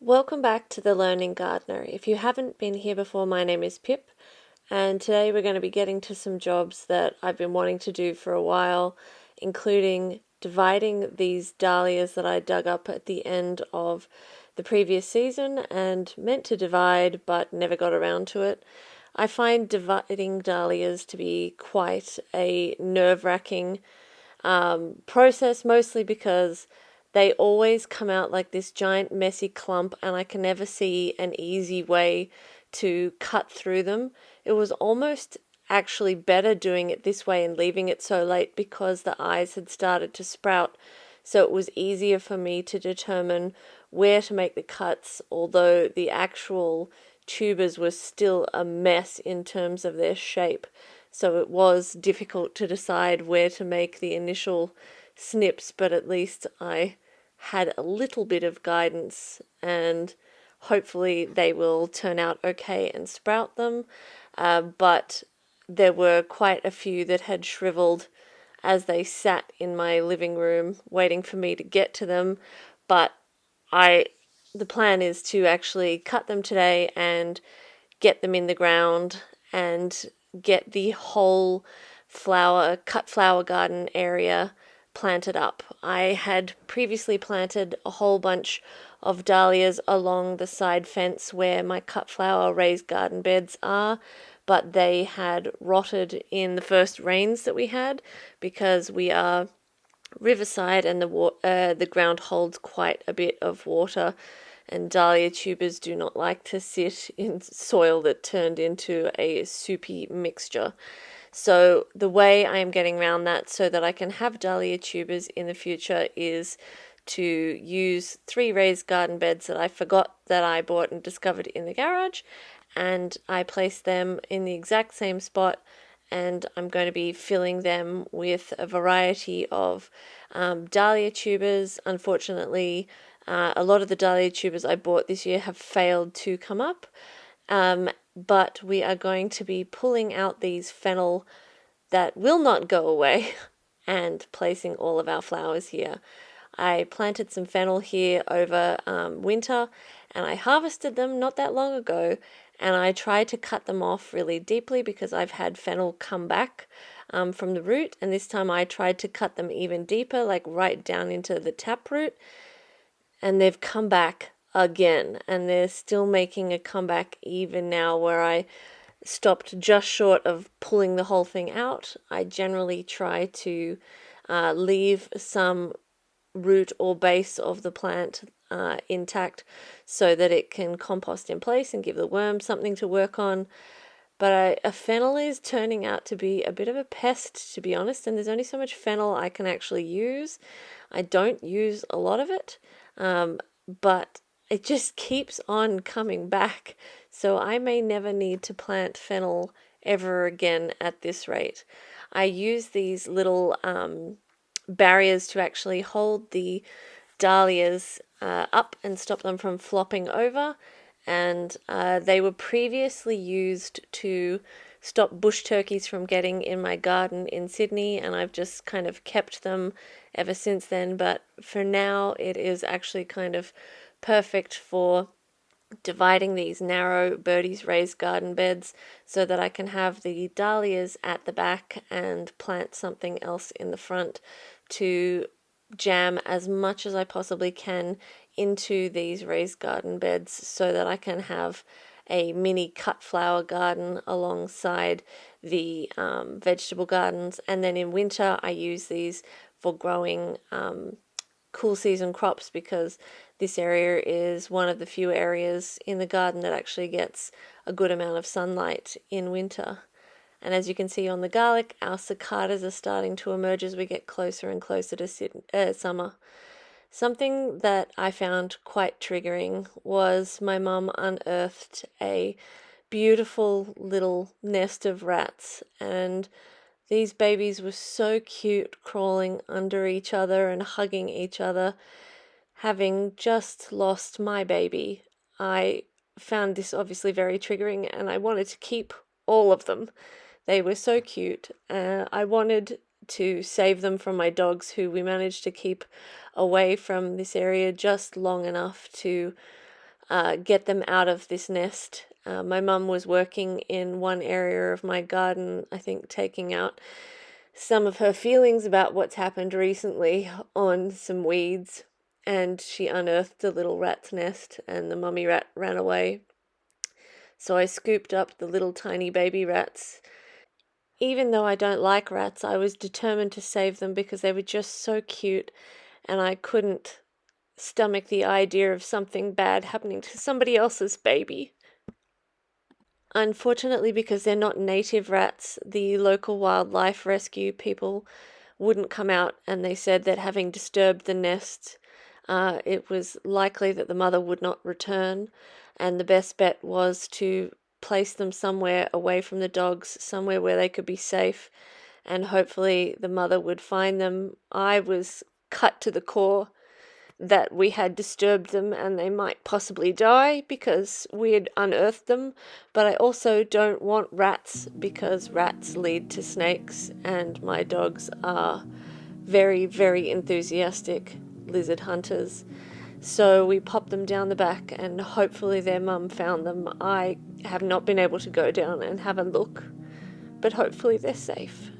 Welcome back to The Learning Gardener. If you haven't been here before, my name is Pip, and today we're going to be getting to some jobs that I've been wanting to do for a while, including dividing these dahlias that I dug up at the end of the previous season and meant to divide but never got around to it. I find dividing dahlias to be quite a nerve-wracking process, mostly because they always come out like this giant messy clump and I can never see an easy way to cut through them. It was almost actually better doing it this way and leaving it so late because the eyes had started to sprout, so it was easier for me to determine where to make the cuts, although the actual tubers were still a mess in terms of their shape. So it was difficult to decide where to make the initial snips, but at least I had a little bit of guidance, and hopefully they will turn out okay and sprout them. But there were quite a few that had shriveled as they sat in my living room waiting for me to get to them. But the plan is to actually cut them today and get them in the ground and get the whole cut flower garden area planted up. I had previously planted a whole bunch of dahlias along the side fence where my cut flower raised garden beds are, but they had rotted in the first rains that we had because we are riverside and the ground holds quite a bit of water, and dahlia tubers do not like to sit in soil that turned into a soupy mixture. So the way I am getting around that so that I can have dahlia tubers in the future is to use 3 raised garden beds that I forgot that I bought and discovered in the garage, and I place them in the exact same spot, and I'm going to be filling them with a variety of dahlia tubers. Unfortunately, a lot of the dahlia tubers I bought this year have failed to come up, but we are going to be pulling out these fennel that will not go away and placing all of our flowers here. I planted some fennel here over winter, and I harvested them not that long ago, and I tried to cut them off really deeply because I've had fennel come back from the root, and this time I tried to cut them even deeper, like right down into the taproot, and they've come back again, and they're still making a comeback even now where I stopped just short of pulling the whole thing out. I generally try to leave some root or base of the plant intact so that it can compost in place and give the worms something to work on. But a fennel is turning out to be a bit of a pest, to be honest, and there's only so much fennel I can actually use. I don't use a lot of it, but it just keeps on coming back. So I may never need to plant fennel ever again at this rate. I use these little barriers to actually hold the dahlias up and stop them from flopping over, and they were previously used to stop bush turkeys from getting in my garden in Sydney, and I've just kind of kept them ever since then. But for now it is actually kind of perfect for dividing these narrow birdies raised garden beds so that I can have the dahlias at the back and plant something else in the front to jam as much as I possibly can into these raised garden beds so that I can have a mini cut flower garden alongside the vegetable gardens. And then in winter I use these for growing cool season crops because this area is one of the few areas in the garden that actually gets a good amount of sunlight in winter. And as you can see on the garlic, our cicadas are starting to emerge as we get closer and closer to summer. Something that I found quite triggering was my mum unearthed a beautiful little nest of rats, and these babies were so cute, crawling under each other and hugging each other. Having just lost my baby, I found this obviously very triggering, and I wanted to keep all of them. They were so cute. I wanted to save them from my dogs, who we managed to keep away from this area just long enough to get them out of this nest. My mum was working in one area of my garden, I think taking out some of her feelings about what's happened recently on some weeds, and she unearthed a little rat's nest, and the mummy rat ran away. So I scooped up the little tiny baby rats. Even though I don't like rats, I was determined to save them because they were just so cute, and I couldn't stomach the idea of something bad happening to somebody else's baby. Unfortunately, because they're not native rats, the local wildlife rescue people wouldn't come out, and they said that having disturbed the nest, it was likely that the mother would not return, and the best bet was to place them somewhere away from the dogs, somewhere where they could be safe, and hopefully the mother would find them. I was cut to the core that we had disturbed them and they might possibly die because we had unearthed them, but I also don't want rats because rats lead to snakes, and my dogs are very, very enthusiastic lizard hunters. So we popped them down the back and hopefully their mum found them. I have not been able to go down and have a look, but hopefully they're safe.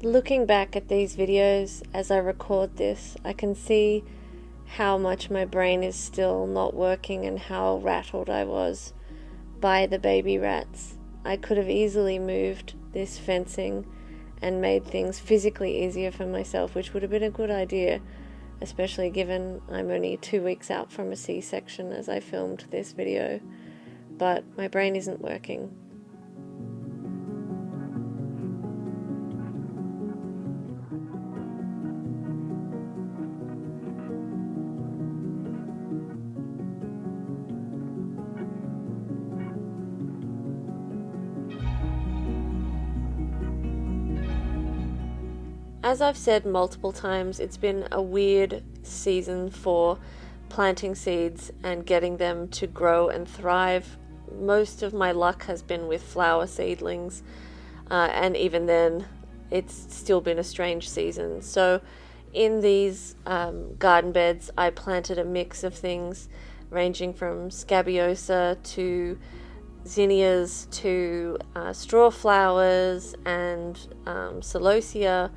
Looking back at these videos as I record this, I can see how much my brain is still not working and how rattled I was by the baby rats. I could have easily moved this fencing and made things physically easier for myself, which would have been a good idea, especially given I'm only 2 weeks out from a C-section as I filmed this video. But my brain isn't working. As I've said multiple times, it's been a weird season for planting seeds and getting them to grow and thrive. Most of my luck has been with flower seedlings, and even then, it's still been a strange season. So in these garden beds, I planted a mix of things ranging from scabiosa to zinnias to straw flowers and celosia,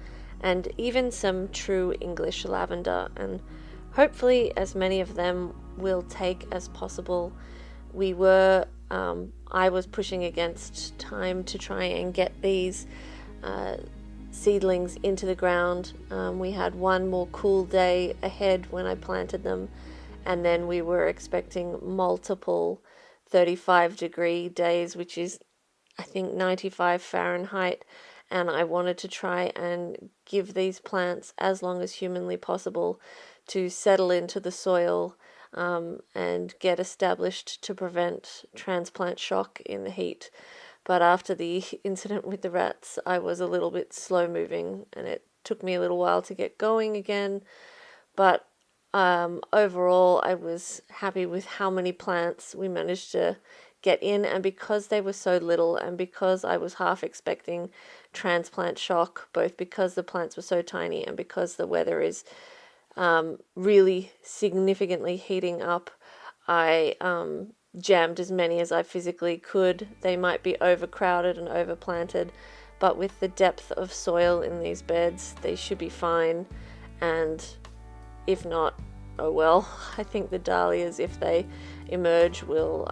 and even some true English lavender, and hopefully as many of them will take as possible. I was pushing against time to try and get these seedlings into the ground. We had one more cool day ahead when I planted them, and then we were expecting multiple 35-degree days, which is I think 95 Fahrenheit, and I wanted to try and give these plants as long as humanly possible to settle into the soil and get established to prevent transplant shock in the heat. But after the incident with the rats, I was a little bit slow moving and it took me a little while to get going again. But overall, I was happy with how many plants we managed to get in, and because they were so little and because I was half expecting transplant shock, both because the plants were so tiny and because the weather is really significantly heating up, I jammed as many as I physically could. They might be overcrowded and overplanted, but with the depth of soil in these beds, they should be fine. And if not, oh well. I think the dahlias, if they emerge, will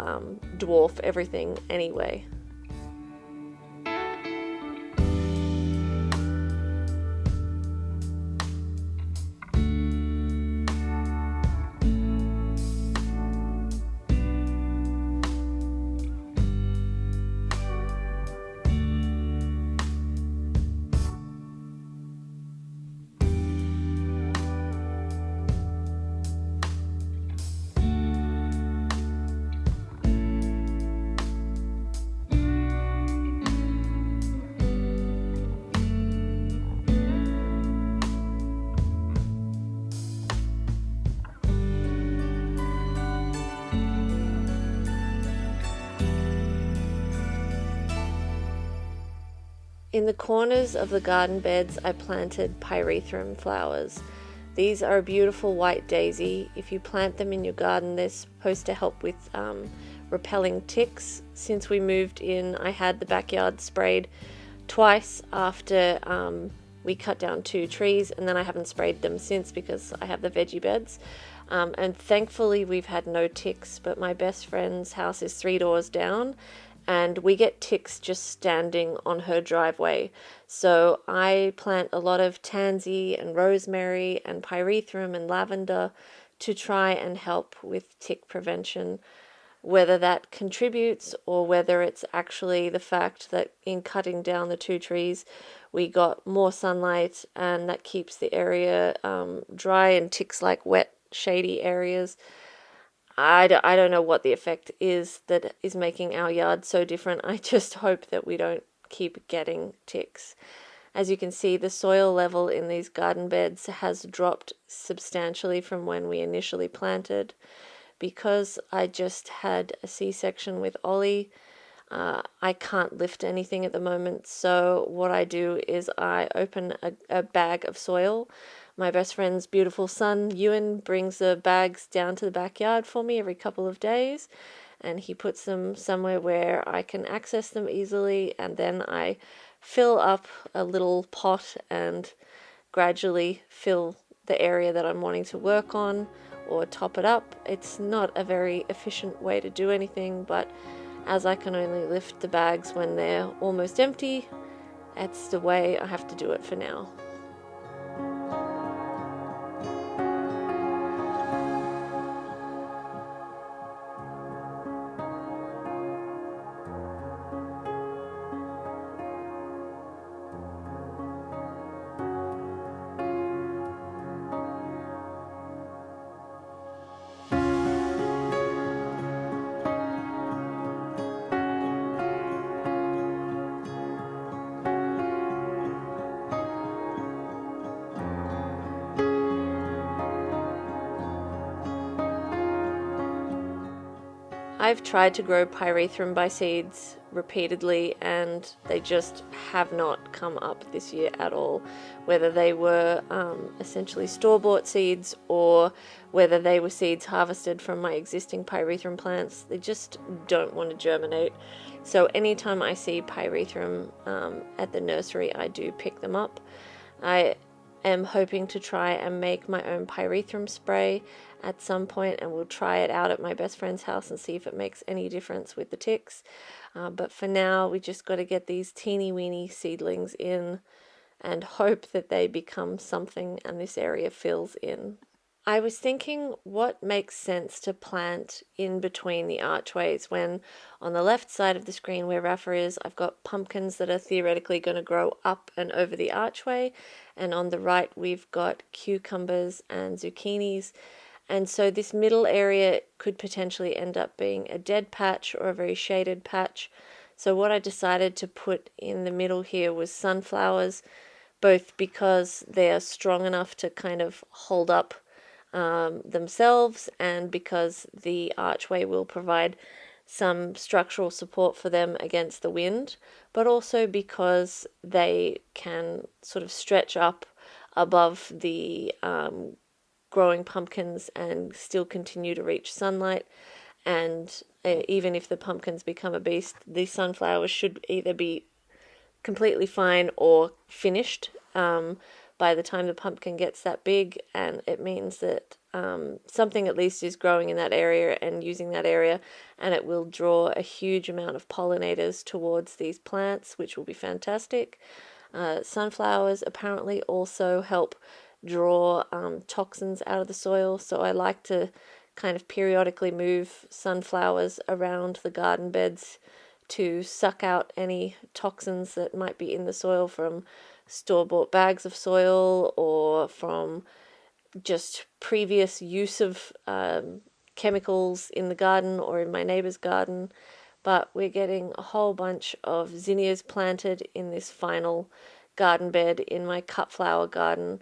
dwarf everything anyway. In the corners of the garden beds, I planted pyrethrum flowers. These are a beautiful white daisy. If you plant them in your garden, they're supposed to help with repelling ticks. Since we moved in, I had the backyard sprayed twice after we cut down 2 trees, and then I haven't sprayed them since because I have the veggie beds. And thankfully we've had no ticks, but my best friend's house is 3 doors down, and we get ticks just standing on her driveway. So I plant a lot of tansy and rosemary and pyrethrum and lavender to try and help with tick prevention. Whether that contributes or whether it's actually the fact that in cutting down the 2 trees we got more sunlight and that keeps the area dry and ticks like wet, shady areas. I don't know what the effect is that is making our yard so different. I just hope that we don't keep getting ticks. As you can see, the soil level in these garden beds has dropped substantially from when we initially planted. Because I just had a C-section with Ollie, I can't lift anything at the moment. So what I do is I open a bag of soil. My best friend's beautiful son, Ewan, brings the bags down to the backyard for me every couple of days, and he puts them somewhere where I can access them easily, and then I fill up a little pot and gradually fill the area that I'm wanting to work on or top it up. It's not a very efficient way to do anything, but as I can only lift the bags when they're almost empty, that's the way I have to do it for now. I've tried to grow pyrethrum by seeds repeatedly and they just have not come up this year at all. Whether they were essentially store-bought seeds or whether they were seeds harvested from my existing pyrethrum plants, they just don't want to germinate. So anytime I see pyrethrum at the nursery, I do pick them up. I am hoping to try and make my own pyrethrum spray at some point, and we'll try it out at my best friend's house and see if it makes any difference with the ticks. But for now, we just got to get these teeny weeny seedlings in and hope that they become something and this area fills in. I was thinking what makes sense to plant in between the archways when on the left side of the screen where Rafa is, I've got pumpkins that are theoretically going to grow up and over the archway, and on the right we've got cucumbers and zucchinis. And so this middle area could potentially end up being a dead patch or a very shaded patch. So what I decided to put in the middle here was sunflowers, both because they're strong enough to kind of hold up themselves and because the archway will provide some structural support for them against the wind, but also because they can sort of stretch up above the growing pumpkins and still continue to reach sunlight. And even if the pumpkins become a beast, the sunflowers should either be completely fine or finished by the time the pumpkin gets that big, and it means that something at least is growing in that area and using that area, and it will draw a huge amount of pollinators towards these plants, which will be fantastic. Sunflowers apparently also help draw toxins out of the soil, so I like to kind of periodically move sunflowers around the garden beds to suck out any toxins that might be in the soil from store-bought bags of soil or from just previous use of chemicals in the garden or in my neighbour's garden. But we're getting a whole bunch of zinnias planted in this final garden bed in my cut flower garden.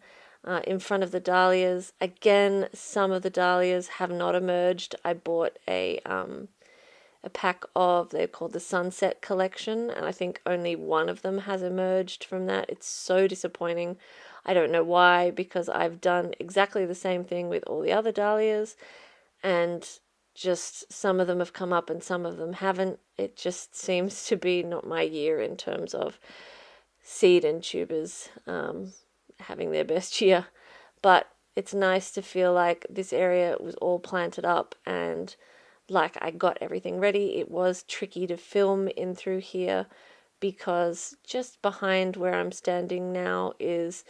In front of the dahlias. Again, some of the dahlias have not emerged. I bought a a pack of, they're called the Sunset Collection, and I think only one of them has emerged from that. It's so disappointing. I don't know why, because I've done exactly the same thing with all the other dahlias, and just some of them have come up and some of them haven't. It just seems to be not my year in terms of seed and tubers having their best year. But it's nice to feel like this area was all planted up and like I got everything ready. It was tricky to film in through here because just behind where I'm standing now is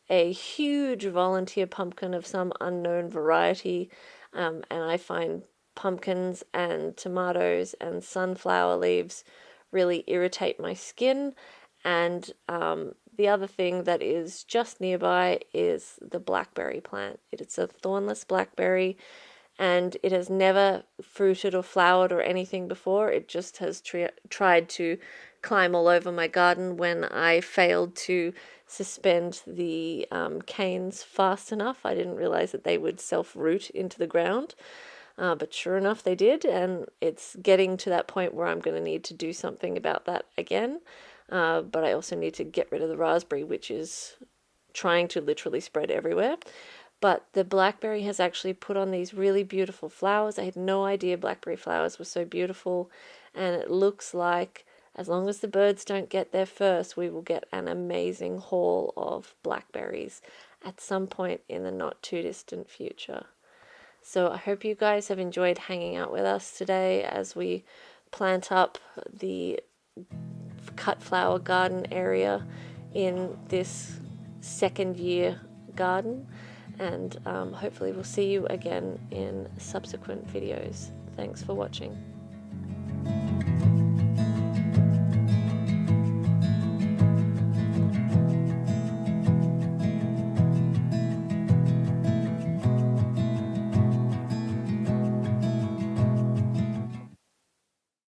a huge volunteer pumpkin of some unknown variety, and I find pumpkins and tomatoes and sunflower leaves really irritate my skin. And the other thing that is just nearby is the blackberry plant. It's a thornless blackberry, and it has never fruited or flowered or anything before. It just has tried to climb all over my garden when I failed to suspend the canes fast enough. I didn't realize that they would self-root into the ground, but sure enough they did, and it's getting to that point where I'm going to need to do something about that again. But I also need to get rid of the raspberry, which is trying to literally spread everywhere. But the blackberry has actually put on these really beautiful flowers. I had no idea blackberry flowers were so beautiful, and it looks like as long as the birds don't get there first, we will get an amazing haul of blackberries at some point in the not too distant future. So I hope you guys have enjoyed hanging out with us today as we plant up the cut flower garden area in this second year garden, and hopefully we'll see you again in subsequent videos. Thanks for watching.